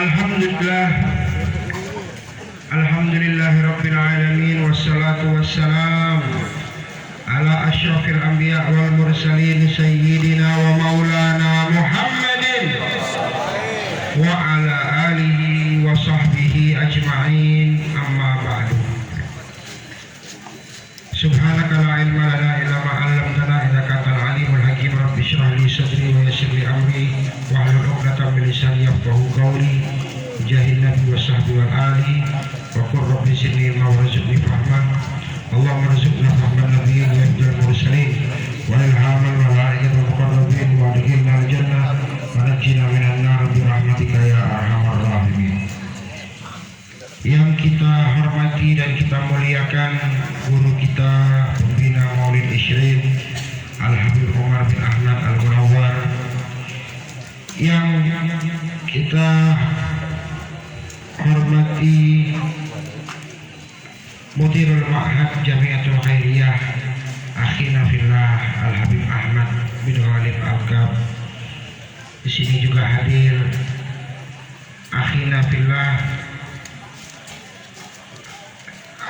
Alhamdulillah, Alhamdulillahirabbil alamin, wassalatu wassalam ala asyrafil anbiya wal mursalin sayyidina wa maulana Muhammadin wa ala alihi wa sahbihi ajma'in, amma ba'du. Subhanaka la ilma lana illa ma 'allamtana innaka antal alimul hakim. Rabbi shrah li sadri wa yassir li amri wahlul 'uqdatam min lisani yafqahu qawli. Jahil nabi wa sahbihi wal ali wa qur rabbi zidni ilma warzuqni fahma. Allahumma rzuqna fahman nabiyyin wa ibdal mursalin wa ilhamal malaikatil muqarrabin wa adkhilna al jannah wa najjina minan nar bi rahmatika ya arhamar rahimin. Yang kita hormati dan kita muliakan guru kita, pembina Maulid Isyrin Al-Habib Umar bin Ahmad Al-Munawwar, yang kita hormati Mudirul Ma'had Jamiatul Khairiyah akhina fillah Al-Habib Ahmad bin Ghalib Al-Kab. Di sini juga hadir akhina fillah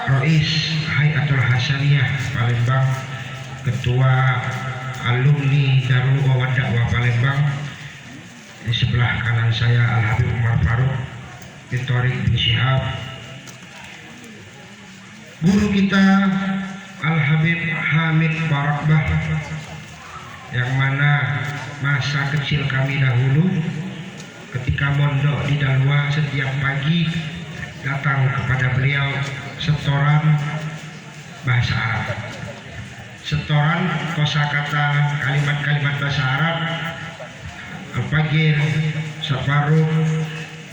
Rais Hayatul Hasaniyah Palembang, Ketua Alumni Darul Dakwah Palembang. Di sebelah kanan saya Al-Habib Umar Faruk bin Thoriq bin Syihab. Guru kita Al-Habib Hamid Barakbah, yang mana masa kecil kami dahulu ketika mondok di Dalwa, setiap pagi datang kepada beliau setoran bahasa Arab, setoran kosakata kalimat-kalimat bahasa Arab, al-fagir, safaruh.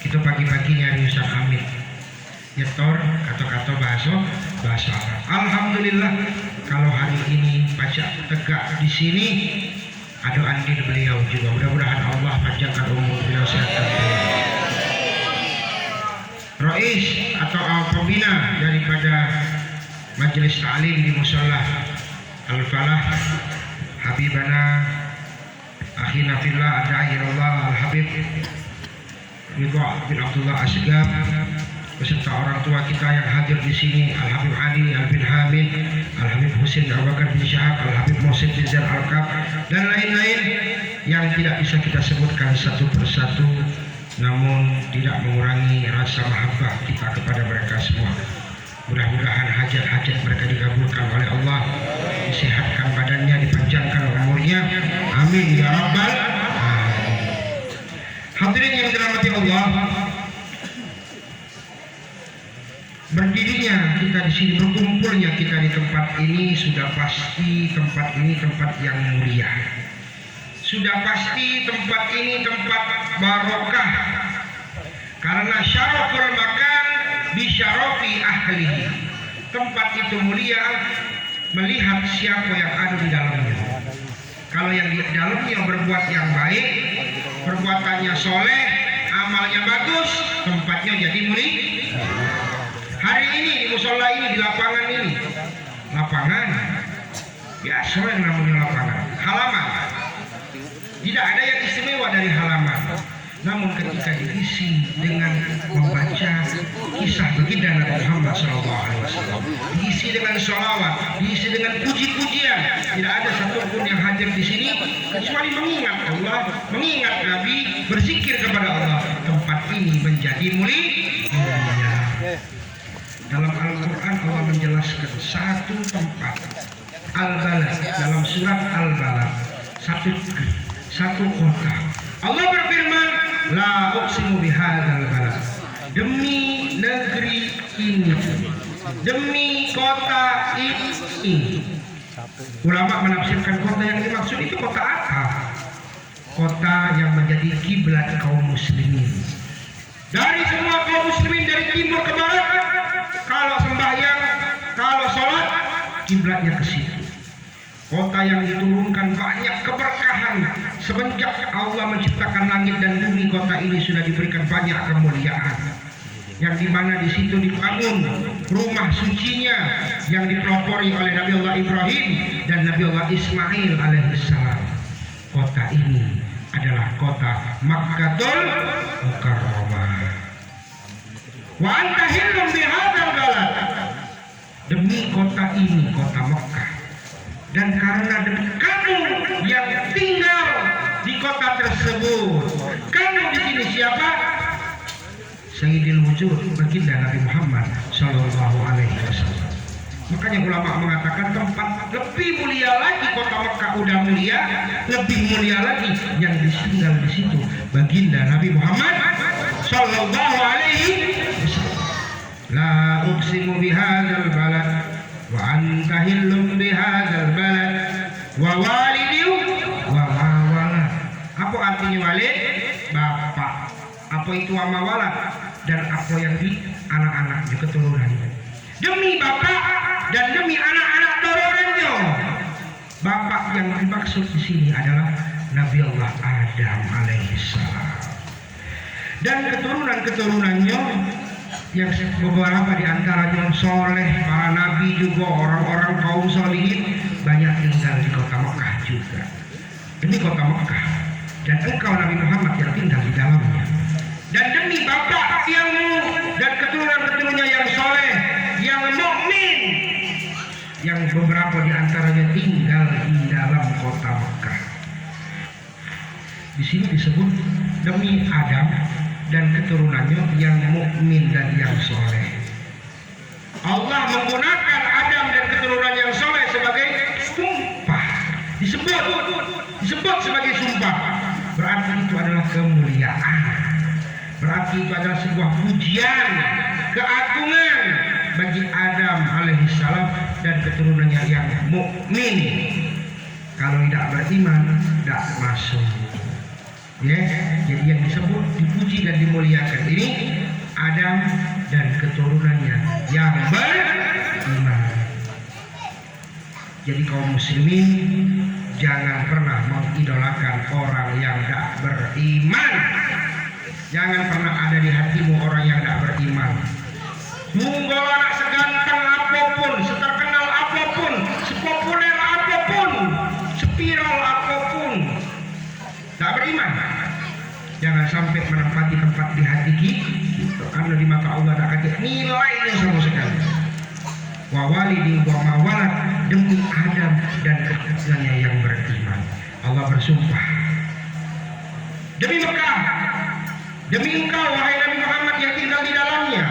Itu pagi-pagi nyari Ustaz Hamid nyetor kata-kata bahasa Arab. Alhamdulillah, kalau hari ini baca tegak di sini, ada andil beliau juga. Mudah-mudahan Allah panjangkan umur beliau, sehat. Rais atau pembina daripada majelis ta'lim di Musholla Al-Falah, Habibana akhina fillah ada'irullah Al-Habib Ridha bin Abdullah Asgab, beserta orang tua kita yang hadir di sini, Al-Habib Ali Al-Bin Hamid, Al-Habib Husin Abu Bakar bin Syahab, Al-Habib Muhsin bin Zain Al-Kab, dan lain-lain yang tidak bisa kita sebutkan satu persatu, namun tidak mengurangi rasa mahabbah kita kepada mereka semua. Mudah-mudahan hajat-hajat mereka dikabulkan oleh Allah, disehatkan badannya, dipanjangkan umurnya, amin ya rabbal alamin. Hadirin yang dirahmati Allah, berdirinya kita di sini, berkumpulnya kita di tempat ini, sudah pasti tempat ini tempat yang mulia. Sudah pasti tempat ini tempat barokah, karena syaraful makan bisyarafi ahlihi. Tempat itu mulia melihat siapa yang ada di dalamnya. Kalau yang di dalamnya berbuat yang baik, perbuatannya soleh, amalnya bagus, tempatnya jadi mulia. Hari ini di musola ini, di lapangan ini, lapangan biasa yang namanya lapangan, halaman. Tidak ada yang istimewa dari halaman. Namun ketika diisi dengan membaca kisah baginda Nabi Muhammad SAW, diisi dengan sholawat, diisi dengan puji-pujian, tidak ada satupun yang hadir di sini kecuali mengingat Allah, mengingat Nabi, berzikir kepada Allah. Tempat ini menjadi mulia. Dalam Al-Quran Allah menjelaskan satu tempat, Al-Balad, dalam surat Al-Balad, satu kota. Allah berfirman, la uqsimu bihadzal balad, demi negeri ini, demi kota ini. Ulama menafsirkan kota yang dimaksud itu kota apa? Kota yang menjadi kiblat kaum muslimin. Dari semua kaum muslimin dari timur ke barat, kalau sembahyang, kalau sholat, kiblatnya ke situ. Kota yang diturunkan banyak keberkahan. Semenjak Allah menciptakan langit dan bumi, kota ini sudah diberikan banyak kemuliaan. Yang dimana di situ dibangun rumah sucinya yang dipelopori oleh Nabi Allah Ibrahim dan Nabi Allah Ismail alaihissalam. Kota ini adalah kota Makkatul Mukarramah. Wa anta hillum bihadzal balad, demi kota ini, kota Mekah, dan karena demi kamu yang tinggal di kota tersebut. Kamu di sini siapa? Sayyidil Wujud, baginda Nabi Muhammad Sallallahu Alaihi Wasallam. Makanya ulama mengatakan tempat lebih mulia lagi, kota Mekah udah mulia, lebih mulia lagi yang ditinggal di situ baginda Nabi Muhammad Sallallahu Alaihi Wasallam. La uqsimu bihadzal balad wa anta hillum bihadzal balad wa walidin wa ma walad. Apa artinya walid? Bapak. Apa itu wa ma walad? Dan apa yang di anak-anak juga keturunan. Demi bapak dan demi anak-anak turunannya. Bapak yang dimaksud di sini adalah Nabi Allah Adam alaihissalam. Dan keturunan-keturunannya yang beberapa di antaranya soleh, para nabi juga, orang-orang kaum solihin, banyak tinggal di kota Mekah juga. Demi kota Mekah dan engkau Nabi Muhammad yang tinggal di dalamnya. Dan demi bapak yang dan keturunan-keturunannya yang soleh, yang mukmin, yang beberapa di antaranya tinggal di dalam kota Mekah. Di sini disebut demi Adam dan keturunannya yang mukmin dan yang soleh. Allah menggunakan Adam dan keturunan yang soleh sebagai sumpah. Disebut sebagai sumpah. Berarti itu adalah kemuliaan. Berarti itu adalah sebuah pujian, keagungan bagi Adam alaihissalam dan keturunannya yang mukmin. Kalau tidak beriman, tidak masuk. Ya, jadi yang disebut dipuji dan dimuliakan ini Adam dan keturunannya yang beriman. Jadi kaum muslimin jangan pernah mengidolakan orang yang tidak beriman. Jangan pernah ada di hatimu orang yang tidak beriman. Munggo anak seganteng apapun, seterkenal apapun, sepopuler apapun, spiral apapun, tak beriman. Jangan sampai menempati tempat di hati kita, karena di mata Allah tak ada nilainya sama sekali. Wa walidin wa ma walad, demi Adam dan keturunannya yang beriman. Allah bersumpah, demi Mekah, demi engkau wahai Nabi Muhammad yang tinggal di dalamnya,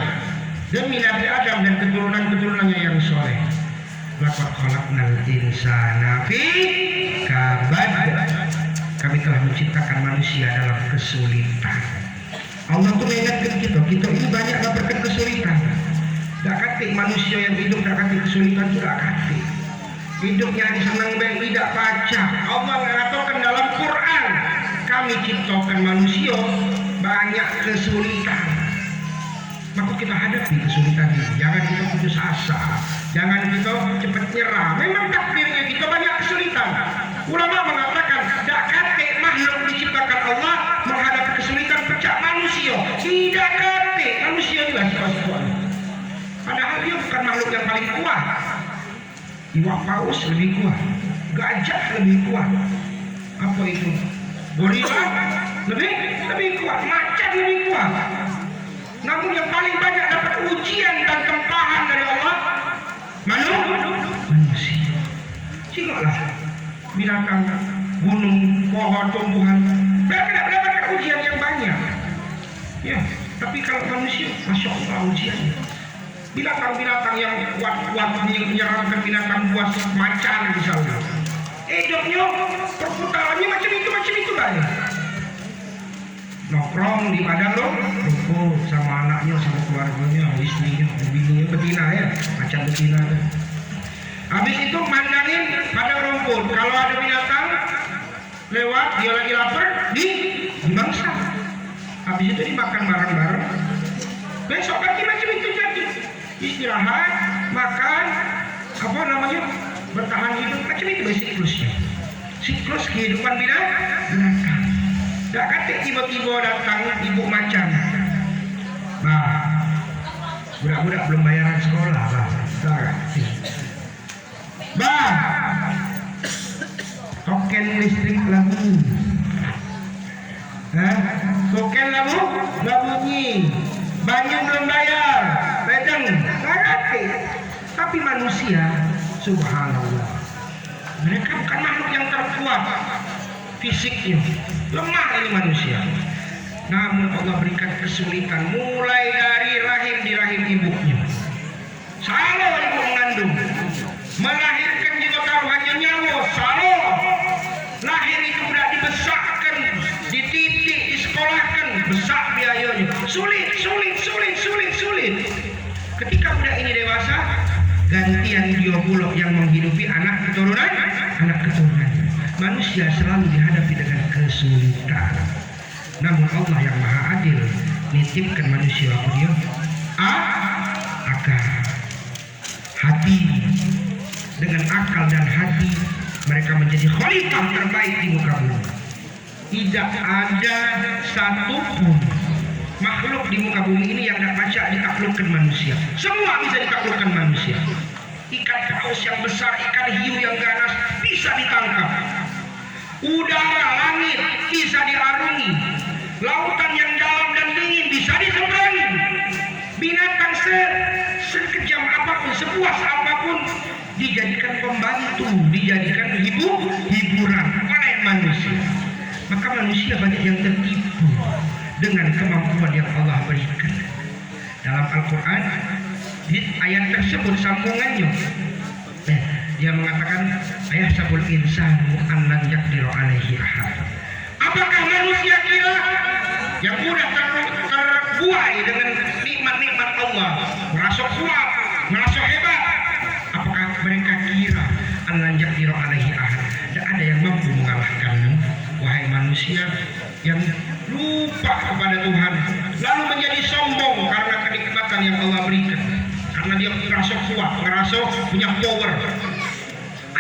demi Nabi Adam dan keturunan-keturunannya yang soleh. Laqad khalaqnal insana fi kabad. Kami telah menciptakan manusia dalam kesulitan. Allah tuh mengingatkan kita ini banyak dapatkan kesulitan. Tak katik manusia yang hidup tak katik kesulitan itu tak katik. Hidupnya senang baik tidak pacak. Allah mengatakan dalam Quran, kami ciptakan manusia banyak kesulitan. Maka kita hadapi kesulitan ini. Jangan kita putus asa, jangan kita cepat nyerah. Memang takdirnya kita banyak kesulitan. Ulama mengatakan tak katik makhluk diciptakan Allah menghadapi kesulitan pecah manusia. Tidak katik manusia juga kuat. Padahal dia bukan makhluk yang paling kuat. Iwak paus lebih kuat, gajah lebih kuat. Apa itu? Gorila lebih kuat, macan lebih kuat. Namun yang paling banyak dapat ujian dan tempahan dari Allah manusia. Tengoklah binatang, gunung, pohon, tumbuhan, mereka tidak mendapatkan ujian yang banyak. Ya, tapi kalau manusia, masya Allah ujiannya. Binatang-binatang yang kuat-kuat menyerangkan binatang buas macan misalnya. Hidupnya perputarannya macam itu banyak. Nongkrong di padang rumput sama anaknya, sama keluarganya, istrinya, bininya, betina ya, macam betina. Habis itu mandangin padang rumput. Kalau ada binatang lewat, dia lagi lapar, dimangsa. Habis itu dimakan bareng-bareng. Besok pagi macam itu jadi. Istirahat, makan, bertahan hidup, macam itu siklusnya. Siklus kehidupan binatang. Tak katik tiba-tiba datang ibu macan. Budak-budak belum bayaran sekolah, token listrik lagi. Hah? Koken lagu nggak bunyi, banyak belum bayar, bedeng ngerti. Tapi manusia, subhanallah, mereka bukan makhluk yang terkuat fisiknya, lemah ini manusia. Namun Allah berikan kesulitan mulai dari rahim di rahim ibunya. Selalu ibu mengandung, melahirkan juga taruhannya nyawa, selalu lahir itu udah dibesarkan, dititik, disekolahkan, besar biayanya, sulit. Ketika budak ini dewasa, gantian dia pula yang menghidupi anak keturunan. Manusia selalu dihadapi dengan kesulitan. Namun Allah yang maha adil nitipkan manusia dia akal, hati. Dengan akal dan hati mereka menjadi khalifah terbaik di muka bumi. Tidak ada satupun makhluk di muka bumi ini yang tidak bisa ditaklukkan manusia. Semua bisa ditaklukkan manusia. Ikan paus yang besar, ikan hiu yang ganas bisa ditangkap. Udara, langit bisa diarungi. Lautan yang dalam dan dingin bisa diseberangi. Binatang sekejam apapun, sepuas apapun dijadikan pembantu, dijadikan hiburan oleh manusia. Maka manusia banyak yang tertipu dengan kemampuan yang Allah berikan. Dalam Al-Quran, di ayat tersebut sambungannya, dia mengatakan, ayah sabul insanu an lan yaqdiru alaihi ahad. Apakah manusia kira yang mudah terbuai dengan nikmat-nikmat Allah, merasa kuat, merasa hebat? Apakah mereka kira an lan yaqdiru alaihi ahad? Tidak ada yang mampu mengalahkanmu, wahai manusia yang lupa kepada Tuhan, lalu menjadi sombong karena kenikmatan yang Allah berikan, karena dia merasa kuat, merasa punya power.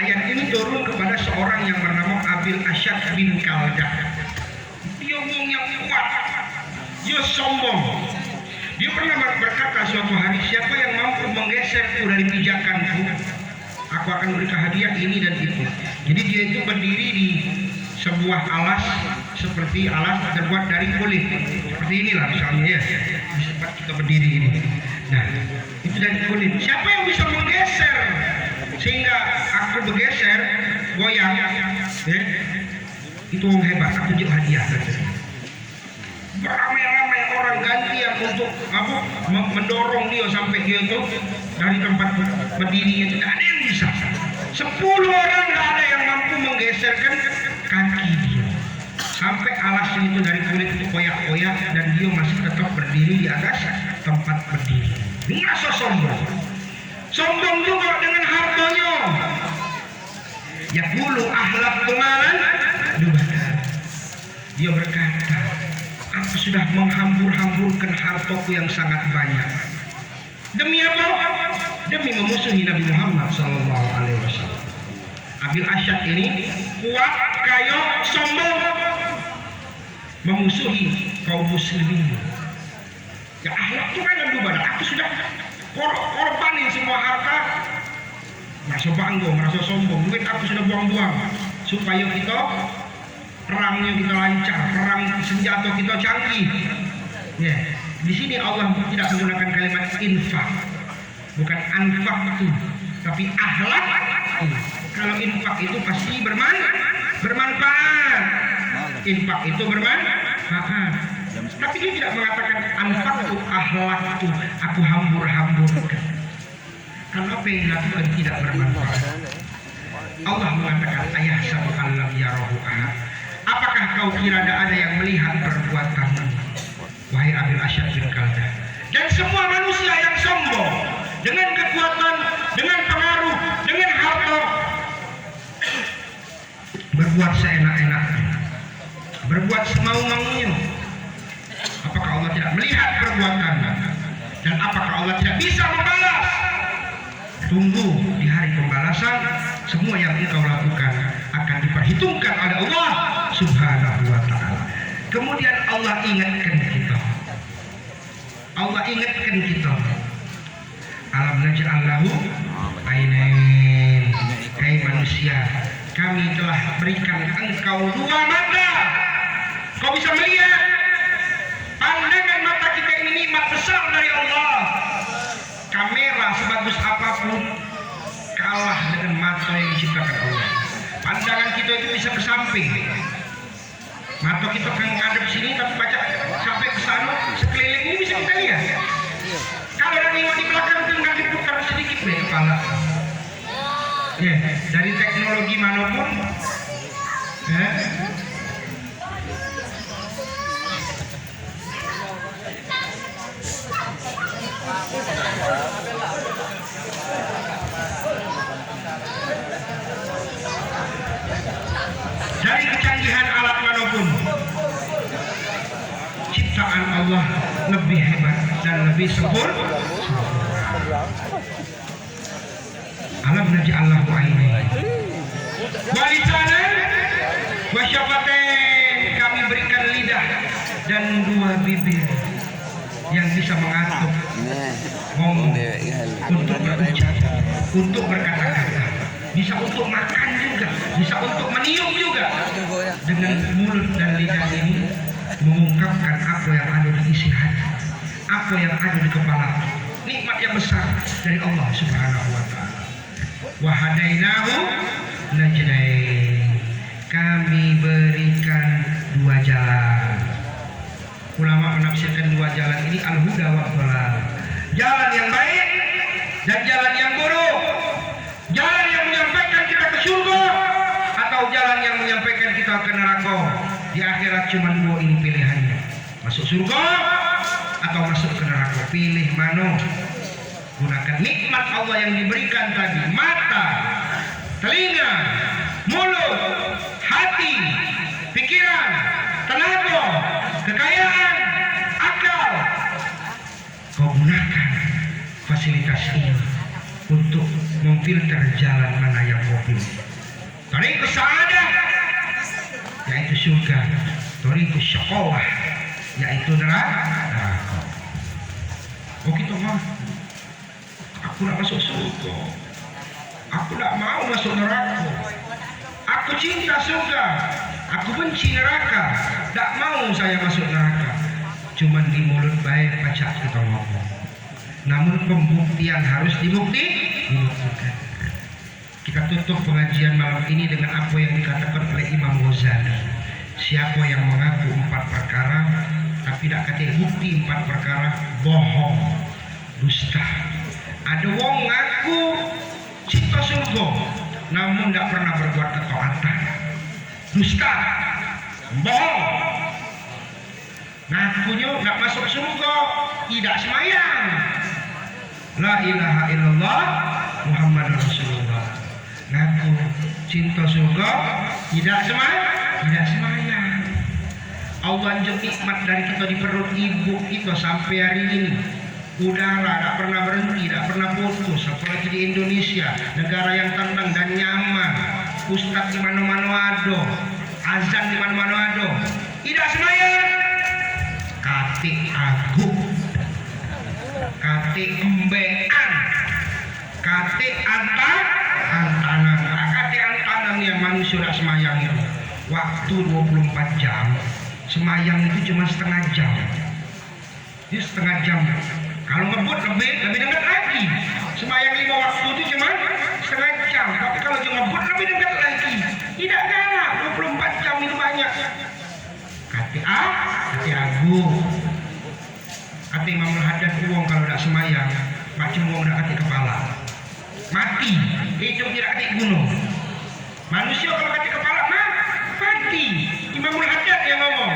Ayat ini turun kepada seorang yang bernama Abil Asyad bin Kaldah. Dia ngomong yang kuat, dia sombong. Dia pernah berkata suatu hari, siapa yang mampu menggeserku dari pijakanku, aku akan berikan hadiah ini dan itu. Jadi dia itu berdiri di sebuah alas, seperti alas terbuat dari kulit, seperti inilah misalnya ya, di tempat kita berdiri ini. Nah, itu dari kulit. Siapa yang bisa menggeser sehingga aku bergeser, goyang, ya, itu orang hebat, aku tunjuk hadiah. Beramai-ramai orang gantian untuk mendorong dia sampai dia itu dari tempat berdirinya. Tidak ada yang bisa. 10 orang tidak ada yang mampu menggeserkan kaki dia sampai alasnya itu dari kulit itu koyak-koyak, dan dia masih tetap berdiri di atas tempat berdiri. Merasa sombong juga dengan hartanya. Yaqulu ahlaktu malan lubada. Dia berkata, aku sudah menghambur-hamburkan hartaku yang sangat banyak. Demi apa? Demi memusuhi Nabi Muhammad SAW. Abil Asyad ini kuat, kaya, sombong, memusuhi kaum muslimin. Ya akhlak itu kan lubada. Aku sudah korbanin semua harta, merasa bangga, merasa sombong. Duit aku sudah buang-buang supaya kita perangnya kita lancar, perang senjata kita canggih. Ya, di sini Allah tidak menggunakan kalimat infak, bukan anfak itu, tapi akhlak. Kalau infak itu pasti bermanfaat. Infak itu bermanfaat. Tapi dia tidak mengatakan anfak itu, akhlak itu, aku hambur-hamburkan. Karena apa yang dilakukan tidak bermanfaat. Allah mengatakan, ayah sabu alam yarahu ahad. Apakah kau kira ada yang melihat perbuatanmu, wahai Abil Asyad bin Kaldah? Dan semua manusia yang sombong dengan kekuatan, dengan pengaruh, dengan harta, berbuat seenak-enaknya, berbuat semau-maunya. Apakah Allah tidak melihat perbuatanmu? Dan apakah Allah tidak bisa membalas? Tunggu di hari pembalasan, semua yang engkau lakukan akan diperhitungkan oleh Allah Subhanahu wa ta'ala. Kemudian Allah ingatkan kita. Alam naj'al lahu ainain. Hai manusia, kami telah berikan engkau 2 mata. Kau bisa melihat apa yang diciptakan Allah. Pandangan kita itu bisa ke samping. Mata kita kan ngadep sini tapi baca sampai ke sana, sekeliling ini bisa kita lihat. Kalau ada nengok di belakang tinggal diputar sedikit deh kepala. Ya, dari teknologi manapun, ya. Dari kecanggihan alat manapun, ciptaan Allah lebih hebat dan lebih sempurna. Alam naj'allahu ainain wa lisanan wa syafatain, kami berikan lidah dan dua bibir yang bisa mengatur ngomong, untuk berucap, untuk berkata-kata, bisa untuk makan juga, bisa untuk meniup juga. Dengan mulut dan lidah ini mengungkapkan apa yang ada di isi hati, apa yang ada di kepala. Nikmat yang besar dari Allah Subhanahu wa taala. Wa hadainahu najdain, kami berikan dua jalan. Ulama menafsirkan dua jalan ini al-huda wa dhalal, jalan yang baik dan jalan yang buruk, jalan yang menyampaikan kita ke surga atau jalan yang menyampaikan kita ke neraka. Di akhirat cuma dua ini pilihannya, masuk surga atau masuk ke neraka. Pilih mana? Gunakan nikmat Allah yang diberikan tadi, mata, telinga, mulut, hati, pikiran, tenaga, kekayaan, akal. Kau gunakan fasilitas ini untuk memfilter jalan mana yang kau pilih. Tariq sa'adah, yaitu surga. Tariq syaqawah, yaitu neraka. Oh gitu mah, aku nak masuk surga, aku tak mau masuk neraka. Aku cinta surga, aku benci neraka. Tak mau saya masuk neraka. Cuman di mulut baik pacak kita ngomong, namun pembuktian harus dibuktikan. Kita tutup pengajian malam ini dengan apa yang dikatakan oleh Imam Ghazali. Siapa yang mengaku 4 perkara tapi tidak kata bukti 4 perkara, bohong, dusta. Ada wong ngaku cinta surga namun tidak pernah berbuat ketaatan, dusta, bohong. Ngakunya tidak masuk surga, tidak semayang. La ilaha illallah Muhammad Rasulullah. Ngaku cinta surga, tidak semayang. Allah anjur nikmat dari kita di perut ibu kita sampai hari ini. Udara tak pernah berhenti, tak pernah putus. Apalagi di Indonesia, negara yang tenang dan nyaman. Ustaz di mana-mana ada, azan di mana-mana ada. Tidak semayang. Kati agung, kati embean, kati antanan, kati antanan yang manusia tak semayang itu. Waktu 24 jam, semayang itu cuma setengah jam. Ini setengah jam. Kalau ngebut lebih dekat lagi. Semayang 5 waktu itu cuma setengah jam. Tapi kalau ngebut lebih dekat lagi. Tidak kalah, 24 jam itu banyak. Kati agung, kati Imam Al-Haddad uang kalau tidak semayang, macam uang tidak kati kepala. Mati, hidup tidak kati gunung. Manusia kalau kati kepala mati. Imam Al-Haddad yang ngomong,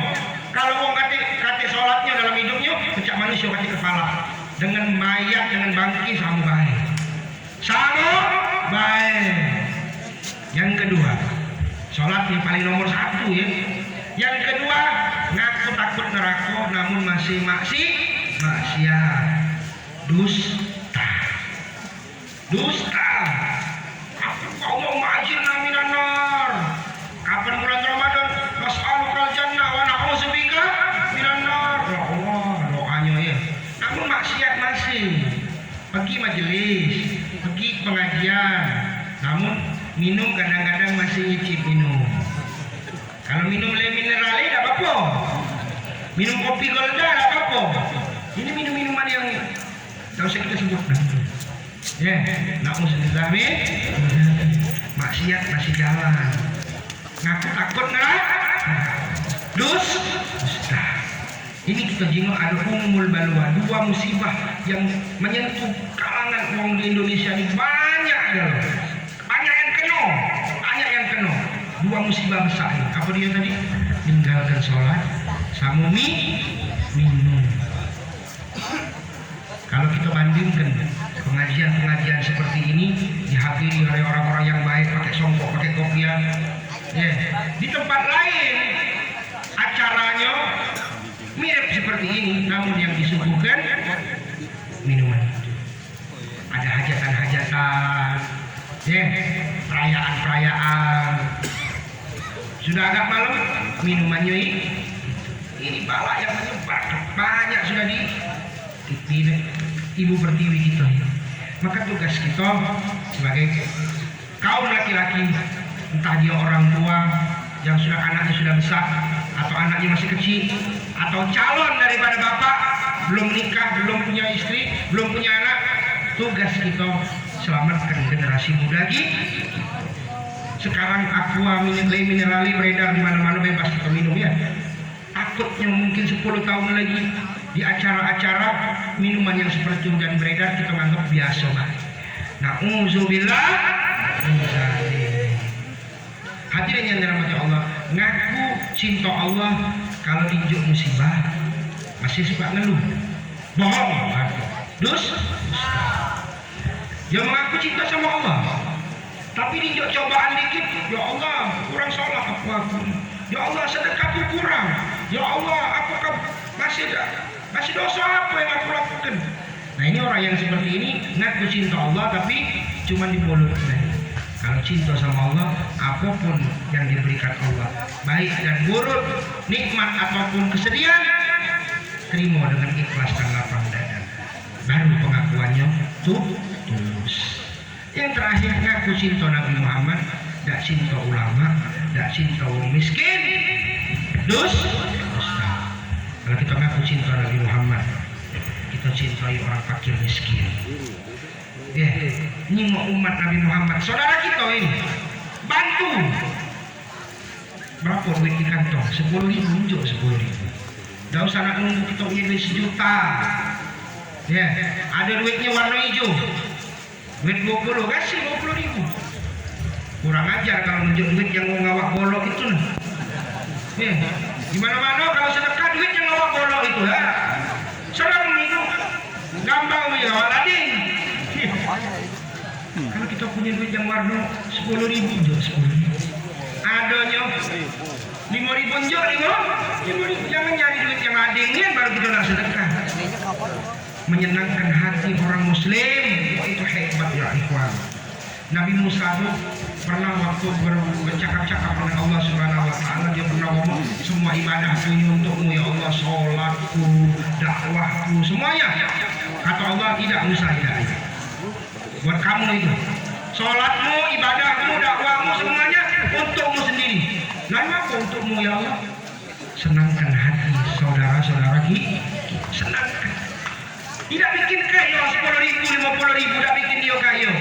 kalau uang kati sholatnya dalam hidupnya, pecah manusia kati kepala. Dengan mayat, dengan bangkit sama baik. Sama baik. Yang kedua, sholat yang paling nomor 1 ya. Yang kedua, ngaku takut neraka namun masih maksiat. Dusta. Aku kau mau majil naminan nar. Kapan bulan Ramadan? Mas'alukal jannah wa na'udzubika minan nar. Ya Allah, doanya ya. Namun maksiat masih. Pergi majelis, pergi pengajian. Namun minum kadang-kadang masih nyicip minum. Kalau minum le mineral tidak apa-apa. Minum kopi golda tidak apa-apa. Ini minum-minuman yang tidak usah kita sebut. Ya, na'udzubillah min. maksiat masih jalan, ngaku takut neraka, dusta. Ini kita jenguk ada umul balwa, dua musibah yang menyentuh kalangan orang di Indonesia ini banyak yang kena, dua musibah besar ini. Apa dia tadi? Meninggalkan sholat sama minum. Kalau kita bandingkan pengajian seperti ini dihadiri oleh orang-orang yang baik, pakai songkok, pakai kopiah, di tempat lain acaranya mirip seperti ini, namun yang disuguhkan minuman. Ada hajatan-hajatan, perayaan-perayaan. Sudah agak malam, minumannya ini balak yang menyebar banyak sudah di ibu pertiwi kita. Maka tugas kita sebagai kaum laki-laki, entah dia orang tua yang sudah anaknya sudah besar atau anaknya masih kecil, atau calon daripada bapak belum nikah, belum punya istri, belum punya anak, tugas kita selamatkan generasi muda kita. Sekarang aqua minerali beredar di mana-mana, bebas kita minum ya. Takutnya mungkin 10 tahun lagi di acara-acara minuman yang seperti itu dan beredar kita anggap biasa, Pak. Na'udzubillah. Hadirin yang dirahmati Allah, ngaku cinta Allah kalau tinjuk musibah masih suka ngeluh, bohong, dusta. Dia mengaku cinta sama Allah, tapi tinjuk cobaan dikit, ya Allah kurang sholat aku, ya Allah sedekahku kurang, ya Allah apakah masih dosa apa yang aku lakukan. Nah ini orang yang seperti ini ngaku cinta Allah tapi cuma di mulut. Kalau cinta sama Allah, apapun yang diberikan Allah, baik dan buruk, nikmat ataupun kesedihan, terima dengan ikhlas dan lapang dada. Baru pengakuannya tulus. Yang terakhir, ngaku cinta Nabi Muhammad, tidak cinta ulama, tidak cinta orang miskin, dusta. Kalau kita ngaku cinta Nabi Muhammad, kita cintai orang fakir miskin. Ini mau umat Nabi Muhammad, saudara kita ini, bantu. Berapa duit di kantong? 10.000, unjuk 10.000. Tidak usah nak nunggu kita punya duit 1 juta. Ada duitnya warna hijau, duit 20, kasih 20.000. Kurang ajar kalau nunjuk duit yang mau ngawak bolok itu. Di mana-mana kalau sedekah duit yang ngawak bolok itu, serem itu, gampang ngawak lading. Kalau kita punya duit yang warna 10.000, jual 10.000. Adanya 5.000, jual 5.000. Jangan nyari duit yang ladingin baru kita nak sedekah. Menyenangkan hati orang muslim itu hebat ya ikhwan. Nabi Musa itu pernah waktu bercakap-cakap dengan Allah Subhanahu wa taala, dia pernah ngomong, semua ibadahku ini untukmu ya Allah, sholatku, dakwahku, semuanya. Kata Allah, tidak Musa, tidak. Buat kamu itu, sholatmu, ibadahmu, dakwahmu, semuanya untukmu sendiri. Lalu apa untukmu ya Allah? Senangkan hati saudara-saudara kita, senangkan. Tidak bikin kaya 10.000, 50.000, tidak bikin dia kaya.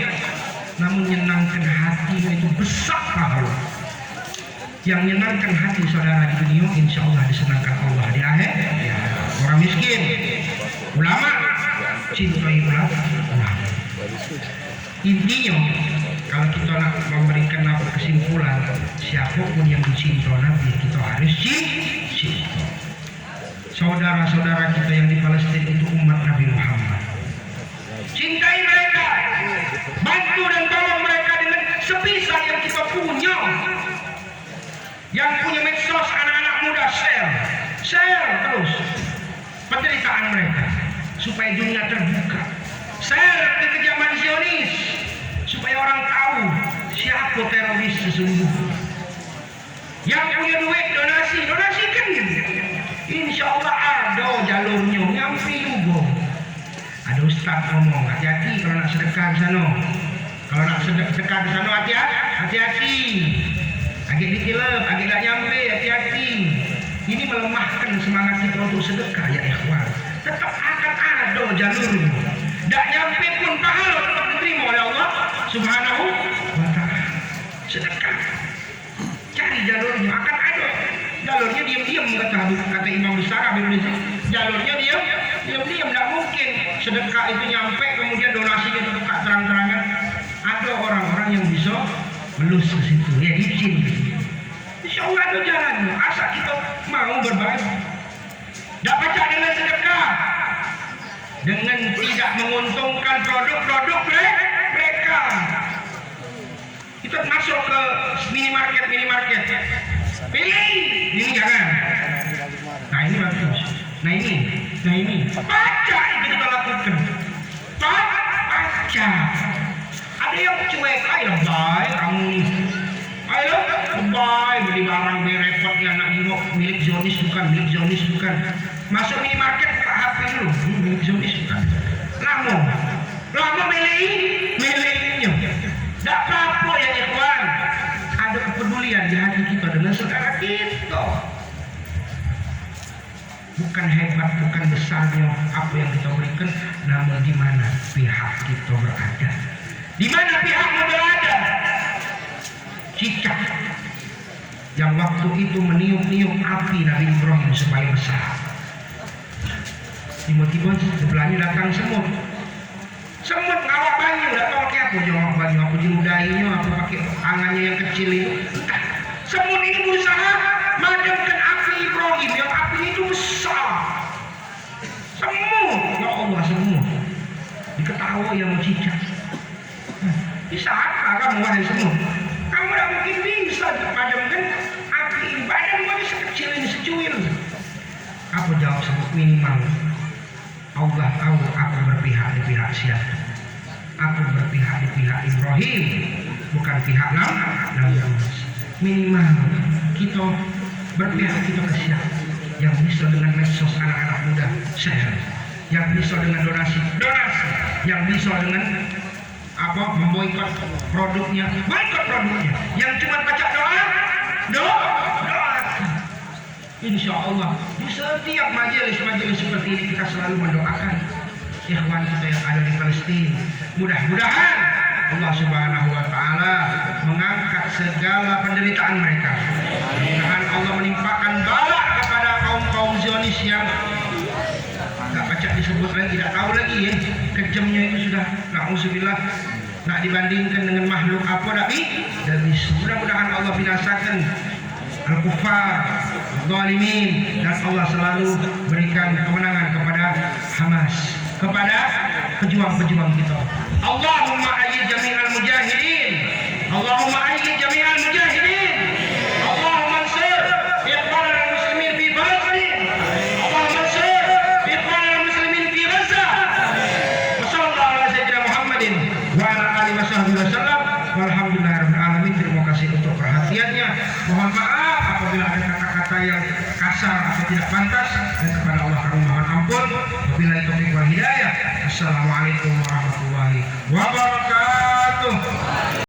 Namun menyenangkan hatinya itu besar pahala. Yang menyenangkan hati saudara di dunia, insya Allah disenangkan Allah di akhir. Orang miskin, ulama, cintai ulama. Intinya, kalau kita nak memberikan kesimpulan, siapapun yang dicinta Nabi, kita harus cinta. Saudara-saudara kita yang di Palestina itu umat Nabi Muhammad. Cintai mereka, bantu dan tolong mereka dengan sebisa yang kita punya. Yang punya medsos, anak-anak muda, share terus penderitaan mereka supaya dunia terbuka. Share ke kejaman Zionis supaya orang tahu siapa teroris sesungguhnya. Yang punya duit donasikan. Insya Allah ada jalurnya, nyampe juga. Ada ustaz ngomong, hati-hati kalau nak sedekah di sana. Kalau nak sedekah di sana hati-hati. Agak dikilap, agak tak nyampe, hati-hati. Ini melemahkan semangat kita untuk sedekah ya ikhwan. Tetap akan ada jalurnya. Tak nyampe pun pahala tetap diterima oleh Allah Subhanahu wa ta'ala. kata Imam besar Habib Rizik, jalurnya diam, tidak mungkin sedekah itu nyampe kemudian donasinya dibuka terang-terangan. Ada orang-orang yang bisa melus ke situ, ya izin. Insya Allah ada jalannya, asal kita mau berbagi. Tidak baca dengan sedekah, dengan tidak menguntungkan produk-produk mereka. Kita masuk ke minimarket, pilih, ini jangan. Nah ini bagus. Nah ini, baca itu kita lakukan. Baca. Ada yang cuek, ayo baik kamu. Ayo baik beli barang repotnya nak jenguk milik Zionis bukan. Masuk minimarket buka HP dulu, milik Zionis bukan. Lama miliknya. Tak kapok ya ikhwan. Ada kepedulian di hati kita dengan saudara kita. Bukan hebat, bukan besarnya apa yang kita berikan, namun di mana pihak kita berada. Di mana pihakmu berada? Cicak yang waktu itu meniup-niup api Nabi Ibrahim supaya besar. Tiba-tiba sebelahnya datang semut ngawak banyu, tidak tahu pakai apa jawab banyu, apa diludainya, apa pakai tangannya yang kecil itu. Semut ini berusaha madamkan api Ibrahim yang api itu besar. Semut, ya Allah, semut diketahui yang cicak. Bisa apa kamu wahai semut? Kamu tidak mungkin bisa padamkan api ini. Badan kamu sekecil ini, secuil. Apa jawab semut? Minimal Allah tahu aku berpihak di pihak siapa. Aku berpihak di pihak Ibrahim, bukan pihak Nabi Musa. Minimal kita berpihak kita ke siapa? Yang bisa dengan medsos anak-anak muda share, yang bisa dengan donasi, yang bisa dengan memboikot produknya, yang cuma baca doa. Insya Allah di setiap majelis seperti ini kita selalu mendoakan ikhwan kita yang ada di Palestina. Mudah-mudahan Allah Subhanahu wa Ta'ala mengangkat segala penderitaan mereka. Mudah-mudahan Allah menimpakan bala kepada kaum Zionis yang tak baca disebut lagi, tidak tahu lagi ya. Kejamnya itu sudah na'udzubillah, nak dibandingkan dengan makhluk apa tak bisa. Mudah-mudahan Allah binasakan al-kuffar, zalimin, dan Allah selalu berikan kemenangan kepada Hamas, kepada pejuang-pejuang kita. Allahumma ayyid jami'al mujahidin, Allahumma ayyid jami'al mujahidin, Allahumma ansur ikhwanal muslimin fi Palestin, Allahumma ansur ikhwanal muslimin fi Gaza. Wa sallallahu ala sayyidina Muhammadin wa ala alihi wasallam. Walhamdulillahirabbil alamin. Terima kasih untuk perhatiannya. Mohon maaf apabila ada kata-kata yang kasar atau tidak pantas, dan kepada Allah kami mohon ampun. Wabillahi taufiq wal hidayah. Assalamualaikum warahmatullahi wabarakatuh.